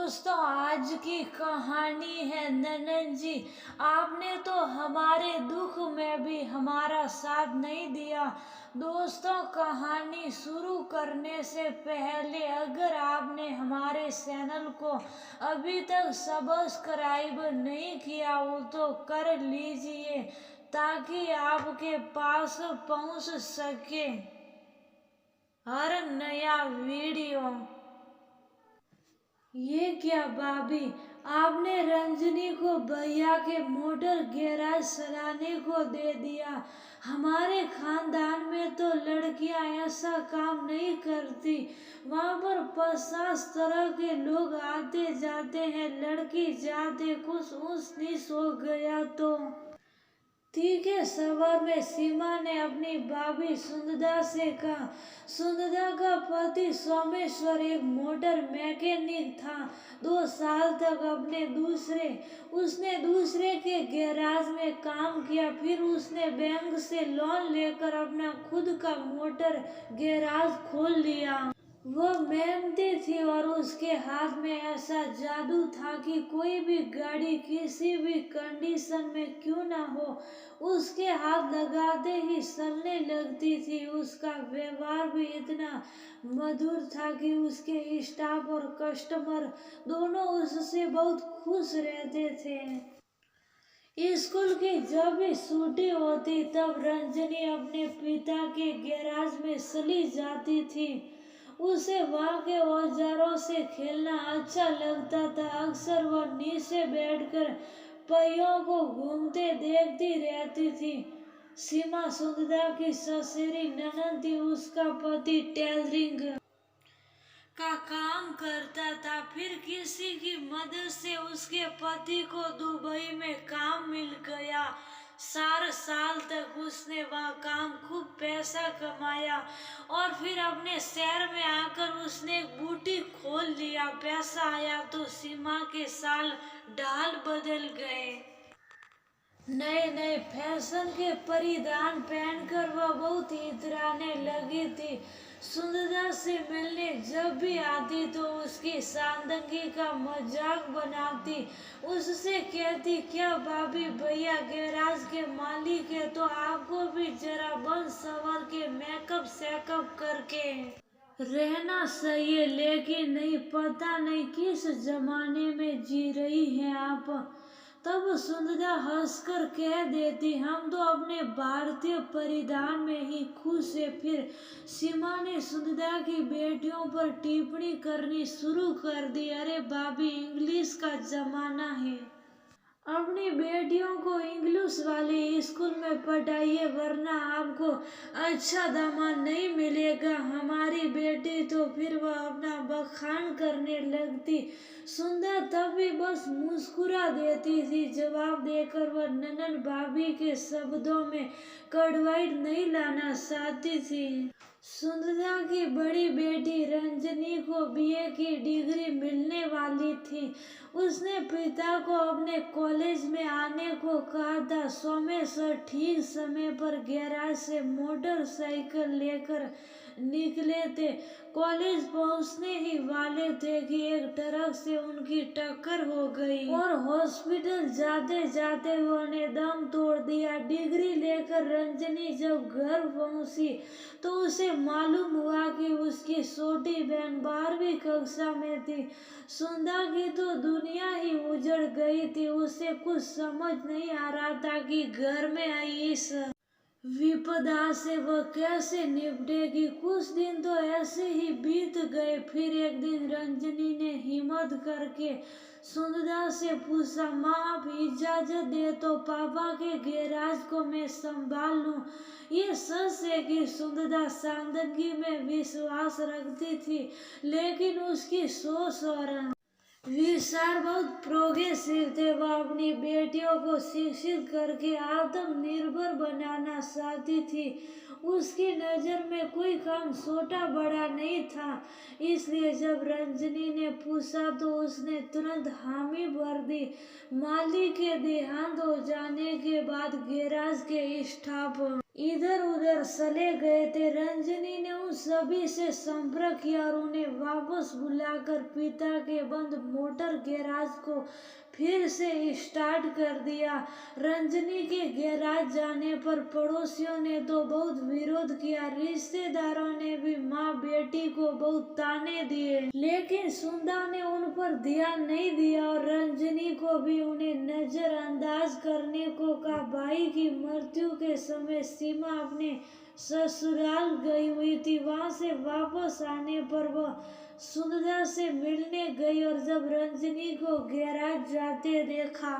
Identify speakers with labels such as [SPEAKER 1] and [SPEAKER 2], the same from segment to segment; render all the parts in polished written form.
[SPEAKER 1] दोस्तों, आज की कहानी है ननन जी। आपने तो हमारे दुख में भी हमारा साथ नहीं दिया। दोस्तों, कहानी शुरू करने से पहले अगर आपने हमारे चैनल को अभी तक सब्सक्राइब नहीं किया हो तो कर लीजिए ताकि आपके पास पहुंच सके हर नया वीडियो। ये क्या भाभी, आपने रंजनी को भैया के मोटर गैराज चलाने को दे दिया। हमारे खानदान में तो लड़कियां ऐसा काम नहीं करती। वहाँ पर 50 तरह के लोग आते जाते हैं, लड़की जाते कुछ ऊंच नीच हो गया तो। तीखे सवार में सीमा ने अपनी भाभी सुंदरा से कहा। सुंदरा का पति सोमेश्वर एक मोटर मैकेनिक था। 2 साल तक उसने दूसरे के गैराज में काम किया। फिर उसने बैंक से लोन लेकर अपना खुद का मोटर गैराज खोल लिया। वो मेहनती थी और उसके हाथ में ऐसा जादू था कि कोई भी गाड़ी किसी भी कंडीशन में क्यों ना हो, उसके हाथ लगाते ही चलने लगती थी। उसका व्यवहार भी इतना मधुर था कि उसके स्टाफ और कस्टमर दोनों उससे बहुत खुश रहते थे। स्कूल की जब भी छुट्टी होती तब रंजनी अपने पिता के गैराज में चली जाती थी। उसे वहाँ के औजारों से खेलना अच्छा लगता था। अक्सर वह नीचे बैठकर पहियों को घूमते देखती रहती थी। सीमा सुंदरा की ससुरी ननद थी। उसका पति टेलरिंग का काम करता था। फिर किसी की मदद से उसके पति को दुबई में काम मिल गया। 4 साल तक उसने वहाँ काम खूब पैसा कमाया और फिर अपने शहर में आकर उसने एक बुटीक खोल लिया। पैसा आया तो सीमा के साल ढाल बदल गए। नए नए फैशन के परिधान पहनकर वह बहुत इतराने लगी थी। सुंदरा से मिलने जब भी आती तो उसकी सादगी का मजाक बनाती। उससे कहती, क्या भाभी, भैया गैराज के मालिक है तो आपको भी जरा बन सवर के मेकअप सेकअप करके रहना चाहिए। लेकिन नहीं, पता नहीं किस जमाने में जी रही हैं आप। तब सुंदरा हंसकर कह देती, हम तो अपने भारतीय परिधान में ही खुश है। फिर सीमा ने सुंदरा की बेटियों पर टिप्पणी करनी शुरू कर दी। अरे भाभी, इंग्लिश का जमाना है, अपनी बेटियों को इंग्लिश वाले स्कूल में पढ़ाइए वरना आपको अच्छा दामाद नहीं मिलेगा। हमारी बेटी तो फिर वह अपना बखान करने लगती। सुंदर तब भी बस मुस्कुरा देती थी। जवाब देकर वह ननन भाभी के शब्दों में कड़वाहट नहीं लाना चाहती थी। सुंदरा की बड़ी बेटी रंजनी को बीए की डिग्री मिलने वाली थी। उसने पिता को अपने कॉलेज में आने को कहा था। सोमेश्वर ठीक समय पर गैराज से मोटरसाइकिल लेकर निकले थे। कॉलेज पहुंचने ही वाले थे कि एक ट्रक से उनकी टक्कर हो गई और हॉस्पिटल जाते जाते उन्होंने दम तोड़ दिया। डिग्री लेकर रंजनी जब घर पहुंची तो उसे मालूम हुआ कि उसकी छोटी बहन 12वीं कक्षा में थी। सुंदरा की तो दुनिया ही उजड़ गई थी। उसे कुछ समझ नहीं आ रहा था कि घर में आई इस विपदा से वह कैसे निपटेगी। कुछ दिन तो ऐसे ही बीत गए। फिर एक दिन रंजनी ने हिम्मत करके सुंदरा से पूछा, माँ आप इजाजत दे तो पापा के गैराज को मैं संभाल लूं। ये सच है कि सुंदरा सादगी में विश्वास रखती थी, लेकिन उसकी सोच और विचार बहुत प्रोग्रेसिव थे। वह अपनी बेटियों को शिक्षित करके आत्मनिर्भर बनाना चाहती थी। उसकी नज़र में कोई काम छोटा बड़ा नहीं था। इसलिए जब रंजनी ने पूछा तो उसने तुरंत हामी भर दी। मालिक के देहांत हो जाने के बाद गैराज के स्टाफ इधर उधर चले गए थे। रंजनी ने उन सभी से संपर्क किया और उन्हें वापस बुलाकर पिता के बंद मोटर गैराज को फिर से स्टार्ट कर दिया। रंजनी के गैराज जाने पर पड़ोसियों ने तो बहुत विरोध किया, रिश्तेदारों ने भी माँ बेटी को बहुत ताने दिए, लेकिन सुंदा ने उन पर ध्यान नहीं दिया और रंजनी को भी उन्हें नजरअंदाज करने को कहा। भाई की मृत्यु के समय सीमा अपने ससुराल गई हुई थी। वहां से वापस आने पर वह सुंदरा से मिलने गई और जब रंजनी को गैराज जाते देखा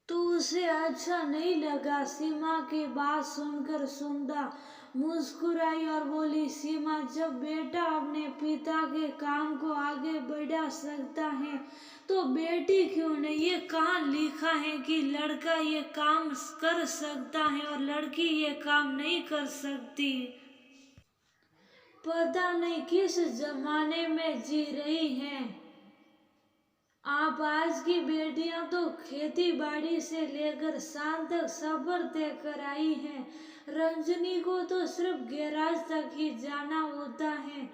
[SPEAKER 1] तो उसे अच्छा नहीं लगा। सीमा की बात सुनकर सुंदरा मुस्कुराई और बोली, सीमा, जब बेटा अपने पिता के काम को आगे बढ़ा सकता है तो बेटी क्यों नहीं? ये कहाँ लिखा है कि लड़का ये काम कर सकता है और लड़की ये काम नहीं कर सकती? पता नहीं किस जमाने में जी रही हैं आप। आज की बेटियां तो खेती बाड़ी से लेकर शाम तक सफर तय कर आई हैं। रंजनी को तो सिर्फ गैराज तक ही जाना होता है,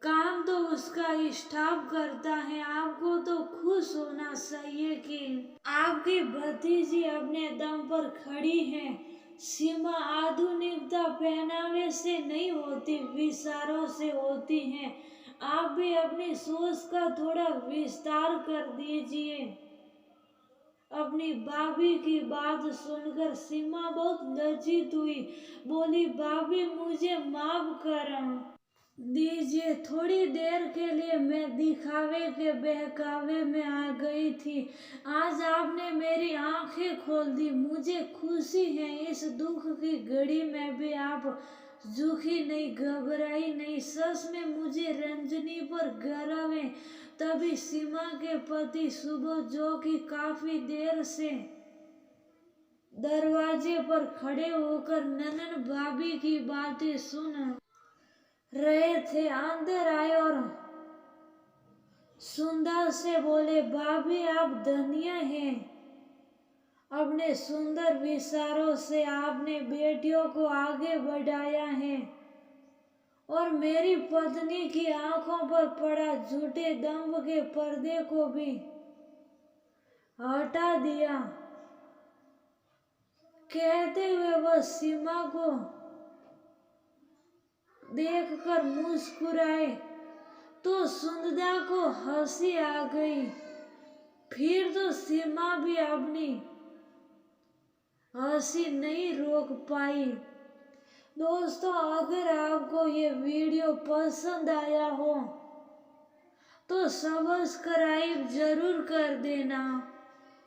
[SPEAKER 1] काम तो उसका स्टाफ करता है। आपको तो खुश होना चाहिए कि आपकी भतीजी अपने दम पर खड़ी है। सीमा, आधुनिकता पहनावे से नहीं होती, विचारों से होती है। आप भी अपनी सोच का थोड़ा विस्तार कर दीजिए। अपनी भाभी की बात सुनकर सीमा बहुत लज्जित हुई, बोली, भाभी मुझे माफ कर दीजिए। थोड़ी देर के लिए मैं दिखावे के बहकावे में आ गई थी। आज आपने मेरी आंखें खोल दी। मुझे खुशी है इस दुख की घड़ी में भी आप झुकी नहीं, घबराई नहीं। सच में मुझे रंजनी पर गर्व है। तभी सीमा के पति सुबह, जो कि काफी देर से दरवाजे पर खड़े होकर ननन भाभी की बातें सुन रहे थे, अंदर आए और सुंदर से बोले, भाभी आप धन्य हैं। अपने सुंदर विचारों से आपने बेटियों को आगे बढ़ाया है और मेरी पत्नी की आंखों पर पड़ा झूठे दंभ के पर्दे को भी हटा दिया। कहते हुए वह सीमा को देखकर मुस्कुराए तो सुंदरा को हंसी आ गई। फिर तो सीमा भी अपनी हंसी नहीं रोक पाई। दोस्तों, अगर आपको ये वीडियो पसंद आया हो तो सब्सक्राइब जरूर कर देना।